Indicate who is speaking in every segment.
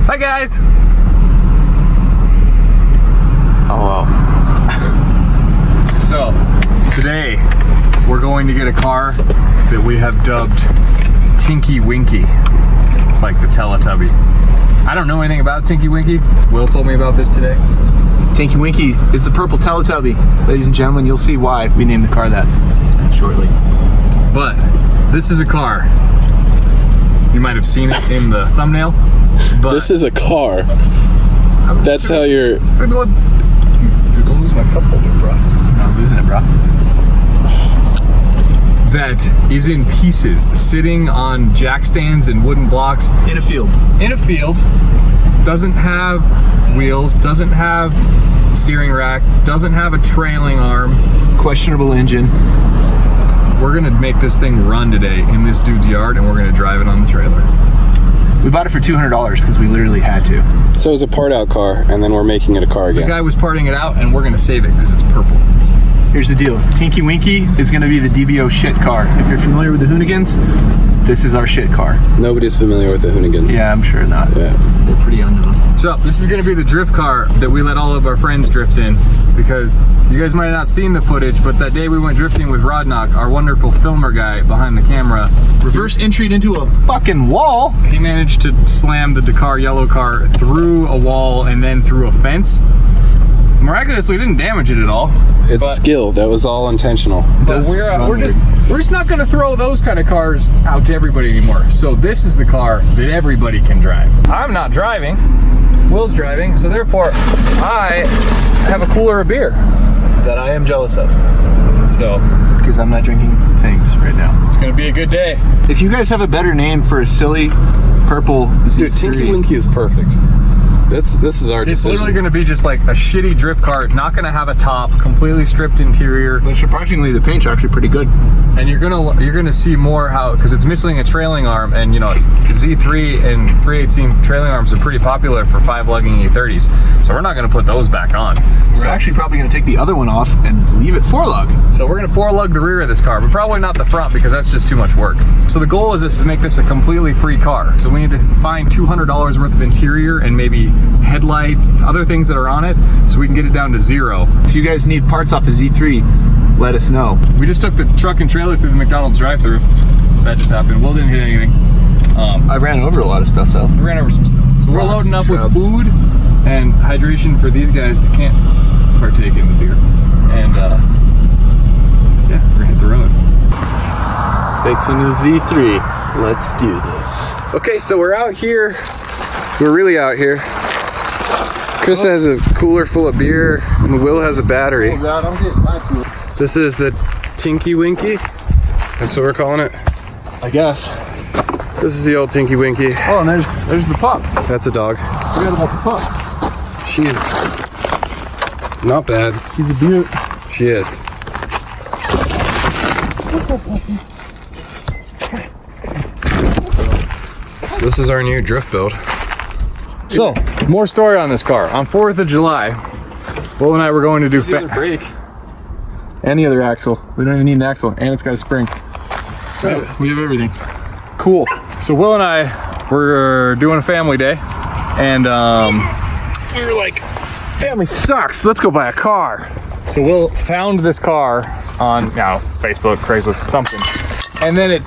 Speaker 1: Hi guys.
Speaker 2: Hello.
Speaker 1: So today we're going to get a car that we have dubbed Tinky Winky, like the Teletubby. I don't know anything about Tinky Winky. Will told me about this today.
Speaker 2: Tinky Winky is the purple Teletubby. Ladies and gentlemen, you'll see why we named the car that shortly.
Speaker 1: But this is a car. You might have seen it in the thumbnail. But
Speaker 3: this is a car. That's how you're...
Speaker 1: Dude, don't lose my cup holder, bro.
Speaker 2: No, I'm losing it, bro.
Speaker 1: That is in pieces, sitting on jack stands and wooden blocks.
Speaker 2: In a field.
Speaker 1: In a field. Doesn't have wheels, doesn't have steering rack, doesn't have a trailing arm.
Speaker 2: Questionable engine.
Speaker 1: We're gonna make this thing run today in this dude's yard, and we're gonna drive it on the trailer.
Speaker 2: We bought it for $200 because we literally had to.
Speaker 3: So it's a part out car, and then we're making it a car again.
Speaker 1: The guy was parting it out, and we're gonna save it because it's purple.
Speaker 2: Here's the deal. Tinky Winky is gonna be the DBO shit car. If you're familiar with the Hoonigans, this is our shit car.
Speaker 3: Nobody's familiar with the Hoonigans.
Speaker 2: Yeah, I'm sure not.
Speaker 3: Yeah.
Speaker 2: They're pretty unknown.
Speaker 1: So this is gonna be the drift car that we let all of our friends drift in, because you guys might have not seen the footage, but that day we went drifting with Rodnock, our wonderful filmer guy behind the camera,
Speaker 2: Reverse entry into a fucking wall.
Speaker 1: he managed to slam the Dakar yellow car through a wall and then through a fence. Miraculously didn't damage it at all.
Speaker 3: It's skill. That was all intentional.
Speaker 1: But we're just not gonna throw those kind of cars out to everybody anymore. So this is the car that everybody can drive. I'm not driving, Will's driving, so therefore I have a cooler of beer that I am jealous of. So
Speaker 2: Because I'm not drinking things right now.
Speaker 1: it's gonna be a good day.
Speaker 2: If you guys have a better name for a silly purple Z3,
Speaker 3: Dude, Tinky Winky is perfect. This is our
Speaker 1: It's
Speaker 3: decision.
Speaker 1: literally gonna be just like a shitty drift car, not gonna have a top, completely stripped interior.
Speaker 2: but surprisingly the paint's actually pretty good.
Speaker 1: And you're gonna see more how, because it's missing a trailing arm, and you know, Z3 and 318 trailing arms are pretty popular for 5-lugging E30s, so we're not gonna put those back on.
Speaker 2: We're actually probably going to take the other one off and leave it 4-lug.
Speaker 1: So we're gonna 4-lug the rear of this car, but probably not the front, because that's just too much work. So the goal is to make this a completely free car. So we need to find $200 worth of interior and maybe headlight, other things that are on it, so we can get it down to 0.
Speaker 2: If you guys need parts off of Z3, let us know.
Speaker 1: We just took the truck and trailer through the McDonald's drive-thru. That just happened. Will didn't hit anything.
Speaker 2: I ran over a lot of stuff though.
Speaker 1: We ran over some stuff. So we're
Speaker 2: Rocks,
Speaker 1: loading up
Speaker 2: shrubs.
Speaker 1: with food and hydration for these guys that can't partake in the beer. And yeah, we're gonna hit the road.
Speaker 3: Fixing a Z3. Let's do this. Okay, so we're out here. We're really out here. Chris has a cooler full of beer, and Will has a battery. This is the Tinky Winky. That's what we're calling it.
Speaker 2: I guess.
Speaker 3: This is the old Tinky Winky.
Speaker 2: Oh, and there's the pup.
Speaker 3: That's a dog.
Speaker 2: Forgot about the pup.
Speaker 3: She's not bad.
Speaker 2: She's a beaut.
Speaker 3: She is. This is our new drift build.
Speaker 1: So, more story on this car. On 4th of July, Will and I were going to do
Speaker 2: brake.
Speaker 1: and the other axle. We don't even need an axle, and it's got a spring.
Speaker 2: We have everything.
Speaker 1: Cool. So Will and I were doing a family day, and we were like, family sucks, let's go buy a car. So Will found this car on, Facebook, Craigslist, something. And then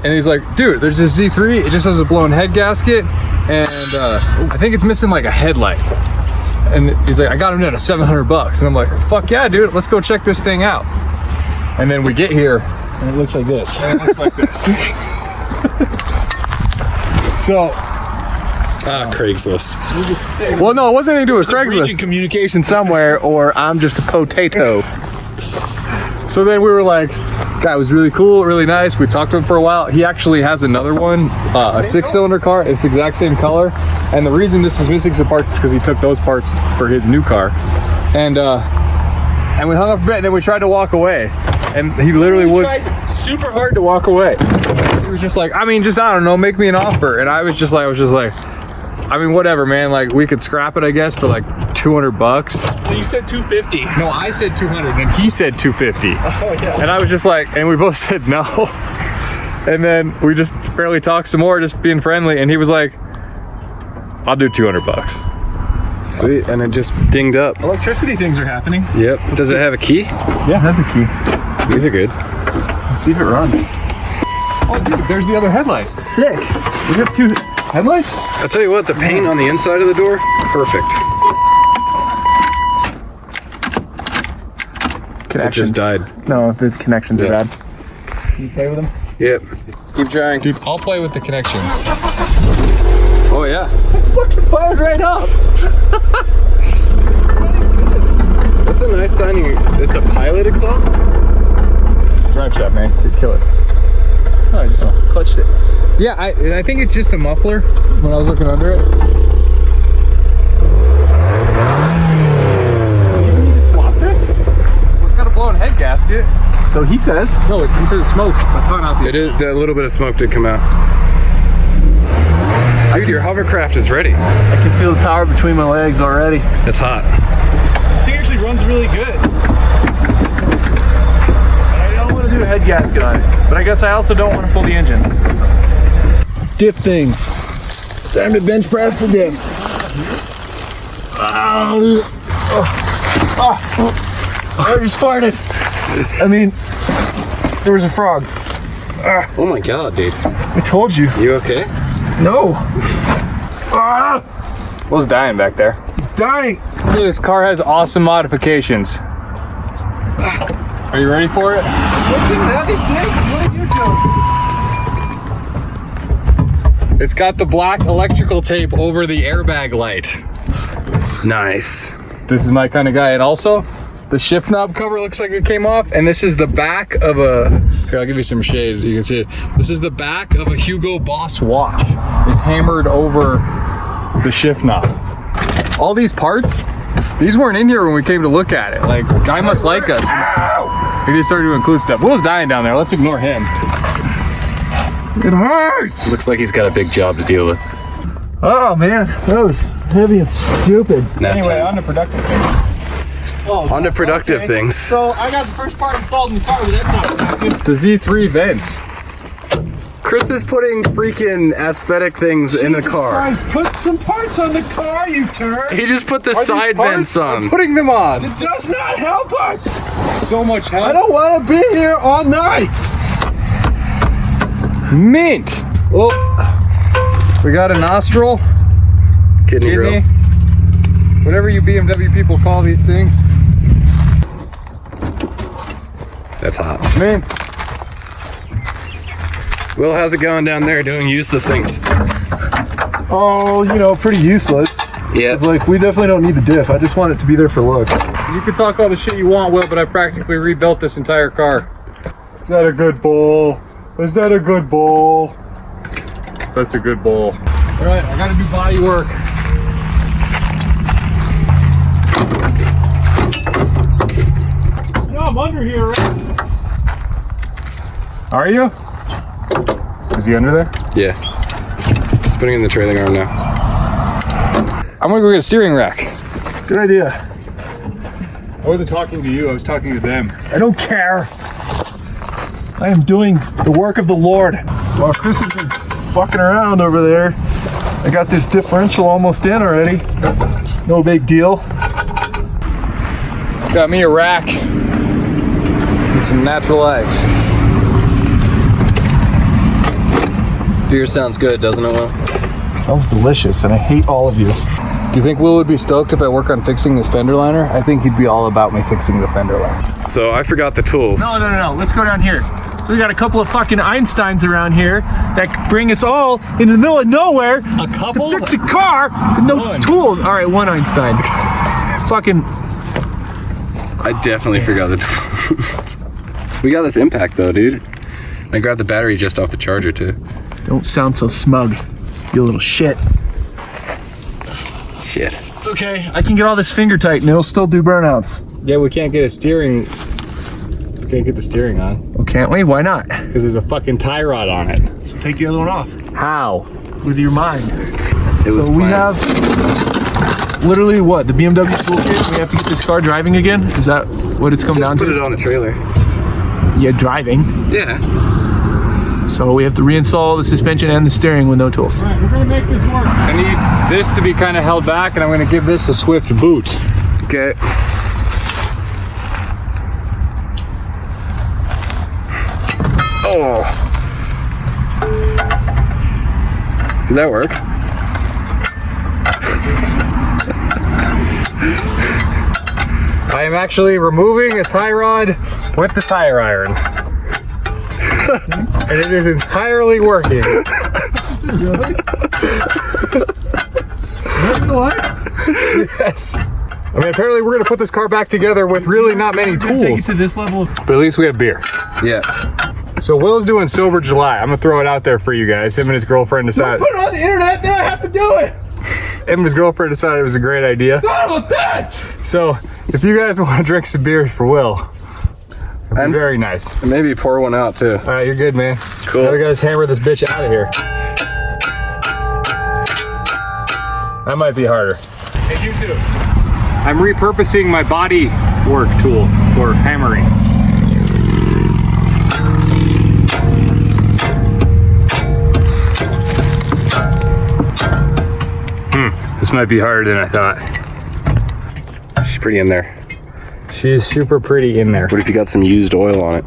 Speaker 1: he's like, dude, there's this Z3, it just has a blown head gasket, and I think it's missing like a headlight. And he's like, I got him at $700. And I'm like, fuck yeah, dude, let's go check this thing out. And then we get here, and it looks like this. And it looks like this. So,
Speaker 3: Craigslist.
Speaker 1: well, no, it wasn't anything to do with
Speaker 2: Breaching
Speaker 1: Craigslist.
Speaker 2: communication somewhere, or I'm just a potato.
Speaker 1: So then we were like, guy was really cool, really nice. We talked to him for a while. He actually has another one, a 6-cylinder car. It's the exact same color. And the reason this is missing some parts is because he took those parts for his new car. And we hung up a bit, and then we tried to walk away. And he literally tried super hard to walk away. He was just like, I don't know, make me an offer. And I was just like, whatever, man. Like, we could scrap it, I guess, for like $200.
Speaker 2: Well, you said 250.
Speaker 1: No, I said 200, and he said 250.
Speaker 2: Oh yeah.
Speaker 1: And I was just like, and we both said no. And then we just barely talked some more, just being friendly. And he was like, I'll do 200 bucks.
Speaker 3: Sweet, and it just dinged up.
Speaker 2: Electricity things are happening.
Speaker 3: Yep. Does it have a key?
Speaker 2: Yeah, it has a key.
Speaker 3: These are good.
Speaker 2: Let's see if it runs. Oh, dude, there's the other headlight. Sick. We have 2 headlights?
Speaker 3: I'll tell you what, the paint on the inside of the door, perfect.
Speaker 2: Connections.
Speaker 3: It just died.
Speaker 2: No, the connections are
Speaker 3: Yeah.
Speaker 2: bad. Can you play with them?
Speaker 3: Yep. Keep trying.
Speaker 1: Dude, I'll play with the connections.
Speaker 3: Oh yeah.
Speaker 2: Fucking fired right up.
Speaker 3: That's a nice sign. It's a pilot exhaust.
Speaker 1: Drive shaft, man. Could kill it.
Speaker 2: Oh, I just clutched it.
Speaker 1: Yeah, I think it's just a muffler when I was looking under it.
Speaker 2: You need to swap this?
Speaker 1: Well, it's got a blown head gasket.
Speaker 2: So he says.
Speaker 1: No, he says it smokes a ton out the
Speaker 3: It is. That little bit of smoke did come out. Dude, your hovercraft is ready.
Speaker 2: I can feel the power between my legs already.
Speaker 3: It's hot.
Speaker 2: This thing actually runs really good. I don't want to do a head gasket on it, but I guess I also don't want to pull the engine. Diff things. Time to bench press the diff. I just farted. I mean, there was a frog.
Speaker 3: Oh my god, dude.
Speaker 2: I told you.
Speaker 3: You okay?
Speaker 2: No.
Speaker 1: Will's dying back there.
Speaker 2: Dying.
Speaker 1: Dude, this car has awesome modifications. Are you ready for it?
Speaker 2: What are you doing?
Speaker 1: It's got the black electrical tape over the airbag light.
Speaker 3: Nice.
Speaker 1: This is my kind of guy. And also, the shift knob cover looks like it came off. And this is the back of a, here, I'll give you some shades. You can see it. This is the back of a Hugo Boss watch. It's hammered over the shift knob. All these parts, these weren't in here when we came to look at it. Like, guy must like us. He just started to include stuff. Will's dying down there. Let's ignore him.
Speaker 2: It hurts.
Speaker 3: Looks like he's got a big job to deal with.
Speaker 2: Oh man, that was heavy and stupid.
Speaker 3: Nap
Speaker 1: Anyway,
Speaker 3: time.
Speaker 1: on to productive things.
Speaker 3: On to productive things.
Speaker 2: So I got the first part installed in the car, but that's not productive.
Speaker 1: The Z3 vents.
Speaker 3: Chris is putting freaking aesthetic things in the car.
Speaker 2: Guys, put some parts on the car, you turd.
Speaker 3: He just put the side vents on.
Speaker 1: Putting them on.
Speaker 2: It does not help us.
Speaker 1: So much help.
Speaker 2: I don't want to be here all night.
Speaker 1: Mint. Well, we got a nostril,
Speaker 3: Kidney grill.
Speaker 1: whatever you BMW people call these things.
Speaker 3: That's hot.
Speaker 1: Mint.
Speaker 3: Will, how's it going down there doing useless things?
Speaker 2: Oh, you know, pretty useless.
Speaker 3: Yeah.
Speaker 2: It's like, we definitely don't need the diff. I just want it to be there for looks.
Speaker 1: You can talk all the shit you want, Will, but I practically rebuilt this entire car. Is that a good bowl? Is that a good bowl? That's a good bowl. All right, I gotta do body work.
Speaker 2: No, I'm under here, right?
Speaker 1: Are you? Is he under there?
Speaker 3: Yeah. He's putting it in the trailing arm now.
Speaker 1: I'm gonna go get a steering rack.
Speaker 2: Good idea.
Speaker 1: I wasn't talking to you, I was talking to them.
Speaker 2: I don't care. I am doing the work of the Lord. So while Chris has been fucking around over there, I got this differential almost in already. No big deal.
Speaker 1: Got me a rack and some natural ice.
Speaker 3: Beer sounds good, doesn't it, Will?
Speaker 2: Sounds delicious, and I hate all of you.
Speaker 1: Do you think Will would be stoked if I work on fixing this fender liner? I think he'd be all about me fixing the fender liner.
Speaker 3: So I forgot the tools.
Speaker 2: No. Let's go down here. So we got a couple of fucking Einsteins around here that bring us all into the middle of nowhere.
Speaker 1: A couple?
Speaker 2: To fix a car with no
Speaker 1: One.
Speaker 2: tools. All right, one Einstein. Fucking.
Speaker 3: I definitely forgot the tools. We got this impact though, dude. I grabbed the battery just off the charger too.
Speaker 2: Don't sound so smug, you little shit.
Speaker 3: Shit.
Speaker 2: It's okay. I can get all this finger tight and it'll still do burnouts.
Speaker 1: Yeah, we can't get a steering. We can't get the steering on.
Speaker 2: Oh, can't we? Why not?
Speaker 1: Because there's a fucking tie rod on it.
Speaker 2: So take the other one off
Speaker 1: How?
Speaker 2: with your mind.
Speaker 3: It was
Speaker 2: So we
Speaker 3: planned.
Speaker 2: have literally what? The BMW toolkit? We have to get this car driving again? Is that what it's come
Speaker 3: Just
Speaker 2: down
Speaker 3: put
Speaker 2: to?
Speaker 3: it on the trailer.
Speaker 2: Yeah, driving.
Speaker 3: Yeah.
Speaker 2: So we have to reinstall the suspension and the steering with no tools.
Speaker 1: All right, we're gonna make this work. I need this to be kind of held back, and I'm gonna give this a swift boot.
Speaker 3: Okay. Oh. Did that work?
Speaker 1: I am actually removing a tie rod with the tire iron. And it is entirely working.
Speaker 2: Really?
Speaker 1: Yes. I mean, apparently we're gonna put this car back together with really not many
Speaker 2: Take it
Speaker 1: tools.
Speaker 2: to this level.
Speaker 1: But at least we have beer.
Speaker 3: Yeah.
Speaker 1: So Will's doing Sober July. I'm gonna throw it out there for you guys. Him and his girlfriend decided.
Speaker 2: Put it on the internet, then I have to do it.
Speaker 1: Him and his girlfriend decided it was a great idea.
Speaker 2: Son of a bitch!
Speaker 1: So if you guys want to drink some beers for Will, it'd be very nice.
Speaker 3: And maybe pour one out too.
Speaker 1: All right, you're good, man.
Speaker 3: Cool.
Speaker 1: Now we gotta hammer this bitch out of here. That might be harder. Hey, you too. I'm repurposing my body work tool for hammering. This might be harder than I thought.
Speaker 3: She's pretty in there.
Speaker 1: She's super pretty in there.
Speaker 3: What if you got some used oil on it?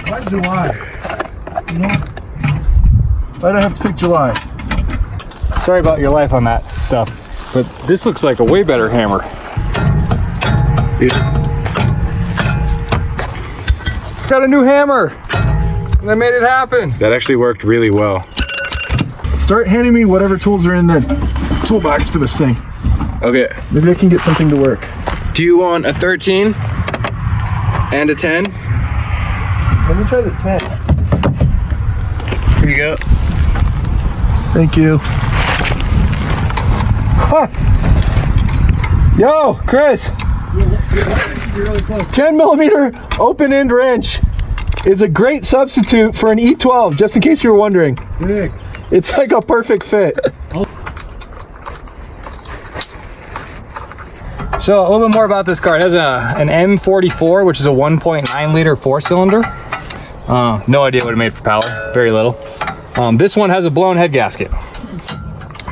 Speaker 2: Why July? You know, why do I have to pick July?
Speaker 1: Sorry about your life on that stuff, but this looks like a way better hammer. Got a new hammer, and I made it happen.
Speaker 3: That actually worked really well.
Speaker 2: Start handing me whatever tools are in the toolbox for this thing.
Speaker 3: Okay.
Speaker 2: Maybe I can get something to work.
Speaker 3: Do you want a 13 and a 10?
Speaker 2: Let me try the 10.
Speaker 3: Here you go.
Speaker 2: Thank you. Huh. Yo, Chris. 10 millimeter open end wrench is a great substitute for an E12, just in case you're wondering.
Speaker 1: Sick.
Speaker 2: It's like a perfect fit.
Speaker 1: So a little bit more about this car. It has an M44, which is a 1.9 liter 4-cylinder. No idea what it made for power, very little. This one has a blown head gasket.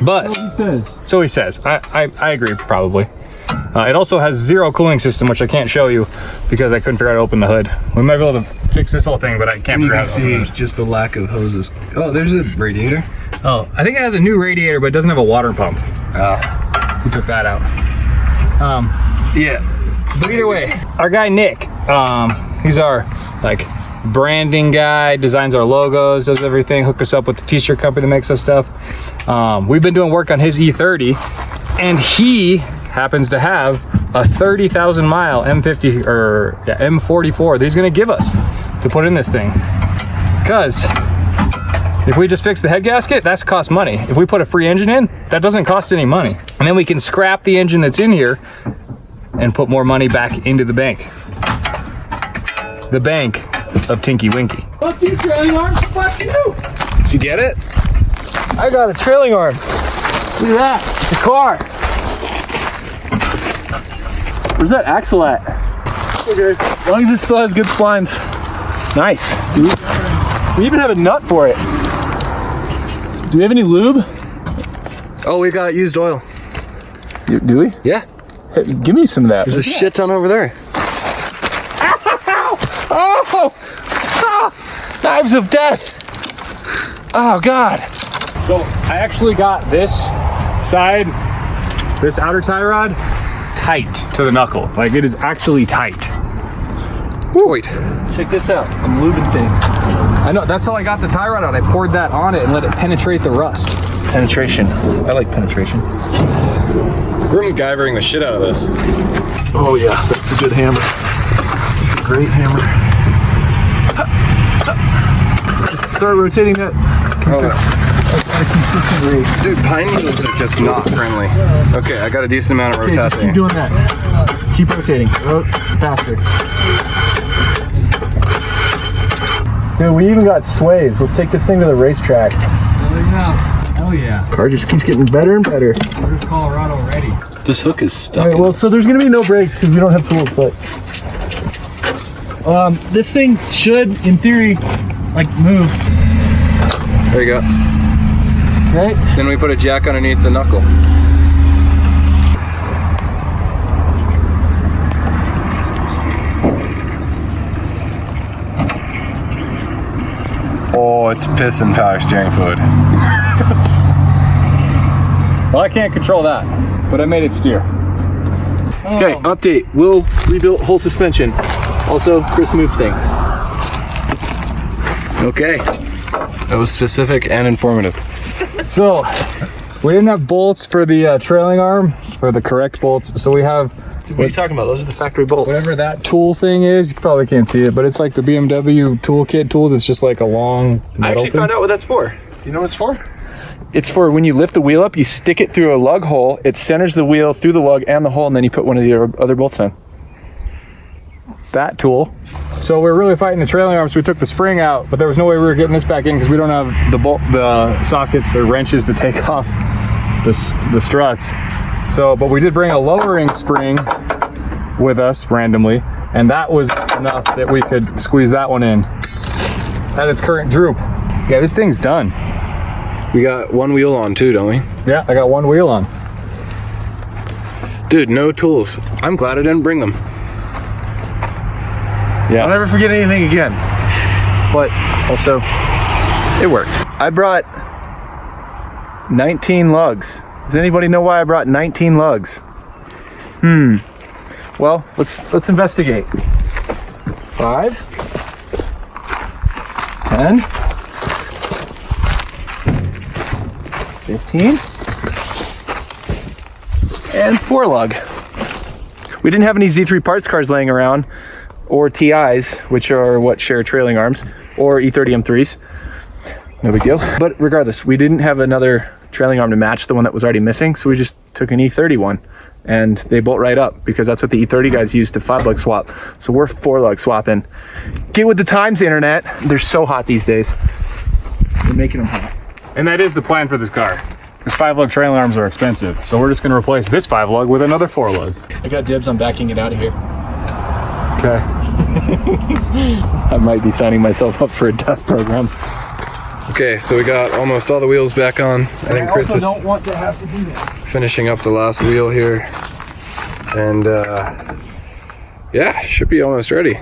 Speaker 1: But,
Speaker 2: He says.
Speaker 1: so he says, I agree probably. It also has zero cooling system, which I can't show you because I couldn't figure out how to open the hood. We might be able to fix this whole thing, but I can't
Speaker 3: You
Speaker 1: figure
Speaker 3: can
Speaker 1: out how to open
Speaker 3: see
Speaker 1: it.
Speaker 3: just the lack of hoses. Oh, there's a radiator.
Speaker 1: Oh, I think it has a new radiator, but it doesn't have a water pump.
Speaker 3: Oh.
Speaker 1: We took that out.
Speaker 3: Yeah.
Speaker 1: But either way, our guy Nick, he's our like branding guy, designs our logos, does everything, hooked us up with the t-shirt company that makes us stuff. We've been doing work on his E30, and he happens to have a 30,000 mile M50 or M44 that he's gonna give us to put in this thing. Because if we just fix the head gasket, that's cost money. If we put a free engine in, that doesn't cost any money. And then we can scrap the engine that's in here and put more money back into the bank. The bank of Tinky Winky.
Speaker 2: Fuck you, trailing arm. Fuck you.
Speaker 1: Did you get it?
Speaker 2: I got a trailing arm.
Speaker 1: Look at that, the car.
Speaker 2: Where's that axle at? Okay, as long as it still has good splines. Nice. We even have a nut for it. Do we have any lube?
Speaker 3: Oh, we got used oil.
Speaker 2: Do we?
Speaker 3: Yeah.
Speaker 2: Hey, give me some of that.
Speaker 3: There's a shit ton over there.
Speaker 2: Oh! Ah! Knives of death! Oh, God.
Speaker 1: So I actually got this side, this outer tie rod, tight to the knuckle. Like it is actually tight.
Speaker 3: Wait.
Speaker 2: Check this out. I'm lubing things.
Speaker 1: I know, that's how I got the tie rod out. I poured that on it and let it penetrate the rust.
Speaker 2: Penetration. I like penetration.
Speaker 3: We're MacGyvering the shit out of this.
Speaker 2: Oh, yeah. That's a good hammer. That's a great hammer. Just start rotating that. At a consistent rate.
Speaker 3: Dude, pine needles are just not friendly. Okay, I got a decent amount of
Speaker 2: Okay, just keep
Speaker 3: rotating.
Speaker 2: doing that. Keep rotating. Faster. Dude, we even got sways. Let's take this thing to the racetrack.
Speaker 1: Hell yeah.
Speaker 2: Car just keeps getting better and better.
Speaker 1: We're to Colorado already.
Speaker 3: This hook is stuck.
Speaker 2: All right, well, so there's gonna be no brakes because we don't have tools, but This thing should, in theory, like move.
Speaker 3: There you go.
Speaker 2: Okay.
Speaker 3: Then we put a jack underneath the knuckle. Oh, it's pissing power steering fluid.
Speaker 1: Well, I can't control that, but I made it steer.
Speaker 2: Okay, update. Will rebuilt whole suspension. Also, Chris moved things.
Speaker 3: Okay. That was specific and informative.
Speaker 1: So, we didn't have bolts for the trailing arm, or the correct bolts, so we have
Speaker 2: What are you talking about? Those are the factory bolts.
Speaker 1: whatever that tool thing is. You probably can't see it, but it's like the BMW toolkit tool that's just like a long metal
Speaker 2: I actually
Speaker 1: thing.
Speaker 2: found out what that's for. Do you know what it's for?
Speaker 3: It's for when you lift the wheel up, you stick it through a lug hole, it centers the wheel through the lug and the hole, and then you put one of the other bolts in.
Speaker 1: That tool. So we're really fighting the trailing arm, so we took the spring out, but there was no way we were getting this back in because we don't have the sockets or wrenches to take off the struts. So, but we did bring a lowering spring with us randomly, and that was enough that we could squeeze that one in at its current droop. Yeah, this thing's done.
Speaker 3: We got one wheel on too, don't we?
Speaker 1: Yeah, I got one wheel on.
Speaker 3: Dude, no tools. I'm glad I didn't bring them.
Speaker 2: I'll never forget anything again.
Speaker 3: But also, it worked. I brought 19 lugs. Does anybody know why I brought 19 lugs? Well, let's investigate.
Speaker 2: 5, 10, 15,
Speaker 3: And 4 lug. We didn't have any Z3 parts cars laying around, or TIs, which are what share trailing arms, or E30 M3s. No big deal. But regardless, we didn't have another trailing arm to match the one that was already missing, so we just took an E30 one, and they bolt right up because that's what the E30 guys use to 5-lug swap. So we're 4-lug swapping. Get with the times, internet. They're so hot these days. We're making them hot.
Speaker 1: And that is the plan for this car. Because 5-lug trailing arms are expensive, so we're just going to replace this 5-lug with another 4-lug.
Speaker 2: I got dibs on backing it out of here.
Speaker 1: Okay.
Speaker 3: I might be signing myself up for a death program. Okay, so we got almost all the wheels back on. I think Chris is
Speaker 2: don't want to have to do that.
Speaker 3: finishing up the last wheel here. And yeah, should be almost ready.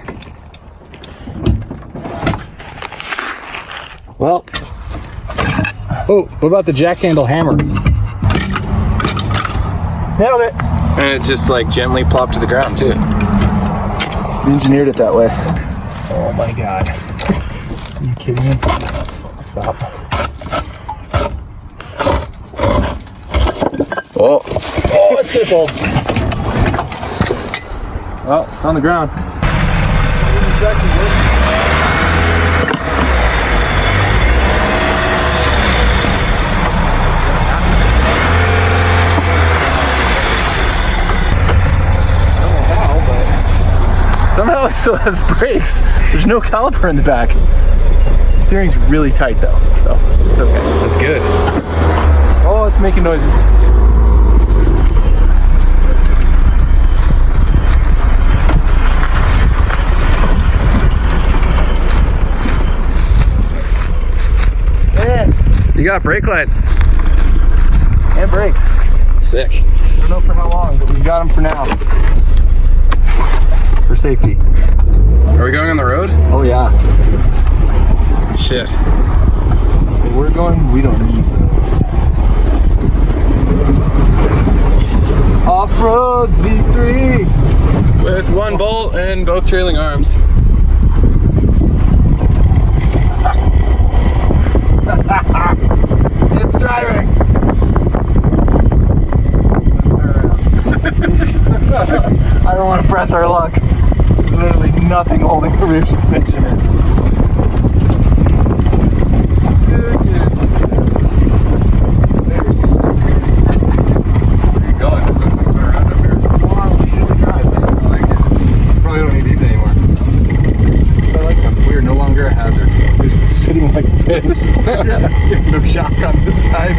Speaker 1: Well, oh, what about the jack handle hammer?
Speaker 2: Nailed it.
Speaker 3: And it just like gently plopped to the ground too.
Speaker 2: Engineered it that way. Oh my god. Are you kidding me? Stop.
Speaker 3: Oh,
Speaker 2: Oh, it's gonna fall. Well, it's on the ground. Somehow it still has brakes. There's no caliper in the back. The steering's really tight though, so it's okay.
Speaker 3: that's good.
Speaker 2: Oh, it's making noises. Yeah,
Speaker 3: You got brake lights.
Speaker 2: and brakes.
Speaker 3: Sick.
Speaker 2: I don't know for how long, but we got them for now. For safety.
Speaker 3: Are we going on the road?
Speaker 2: Oh yeah.
Speaker 3: Shit.
Speaker 2: Where we're going, we don't need roads. Off-road Z3.
Speaker 3: With one bolt and both trailing arms.
Speaker 2: It's driving. I don't want to press our luck. There's literally nothing holding the rear suspension in.
Speaker 1: Probably don't need these anymore. I like them. We're no longer a hazard. Just sitting like this. No shock on this side.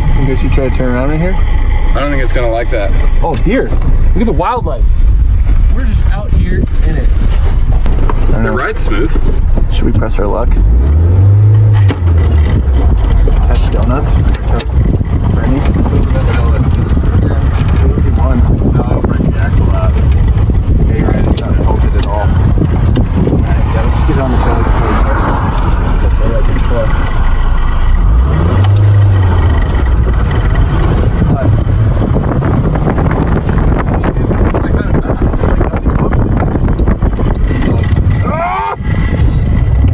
Speaker 2: I think I should try to turn around in here.
Speaker 3: I don't think it's gonna like that.
Speaker 1: Oh, deer. Look at the wildlife. We're just out here in it.
Speaker 3: The ride's smooth.
Speaker 2: Should we press our luck? Test donuts? Test Bernie's? One. No, I'll break the axle out. Yeah, you're right, it's not bolted at all. Alright, yeah, let's get on the trailer before we press it. That's what I like before.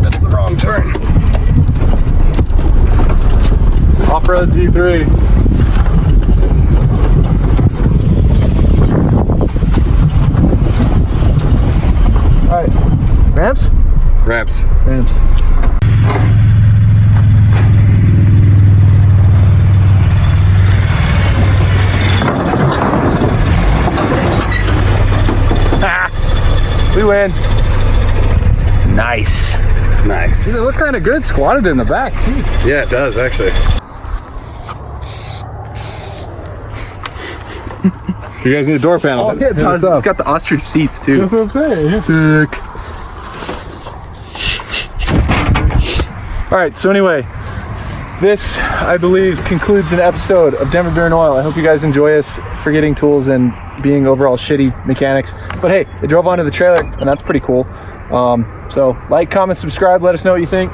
Speaker 3: That's the wrong turn.
Speaker 1: Off-road Z3. All right, ramps?
Speaker 3: Ramps.
Speaker 1: Ramps. We win. Nice.
Speaker 3: Nice.
Speaker 1: They look kind of good squatted in the back too.
Speaker 3: Yeah, it does actually.
Speaker 1: You guys need a door panel.
Speaker 2: Oh, yeah, it does. It's got the ostrich seats too.
Speaker 1: That's what I'm saying. Yeah.
Speaker 2: Sick.
Speaker 1: All right, so anyway, this, I believe, concludes an episode of Denver Beer and Oil. I hope you guys enjoy us forgetting tools and being overall shitty mechanics. But hey, they drove onto the trailer, and that's pretty cool. So like, comment, subscribe, let us know what you think.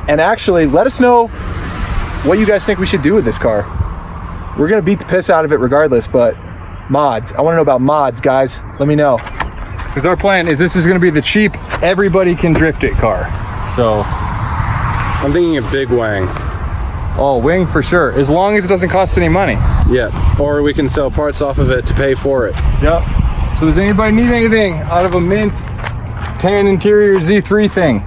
Speaker 1: And actually, let us know what you guys think we should do with this car. We're gonna beat the piss out of it regardless, but mods. I wanna know about mods, guys. Let me know. Because our plan is this is gonna be the cheap, everybody can drift it car. So,
Speaker 3: I'm thinking of big wang.
Speaker 1: oh, wing for sure. As long as it doesn't cost any money.
Speaker 3: Yeah. Or we can sell parts off of it to pay for it.
Speaker 1: Yep. So does anybody need anything out of a mint tan interior Z3 thing?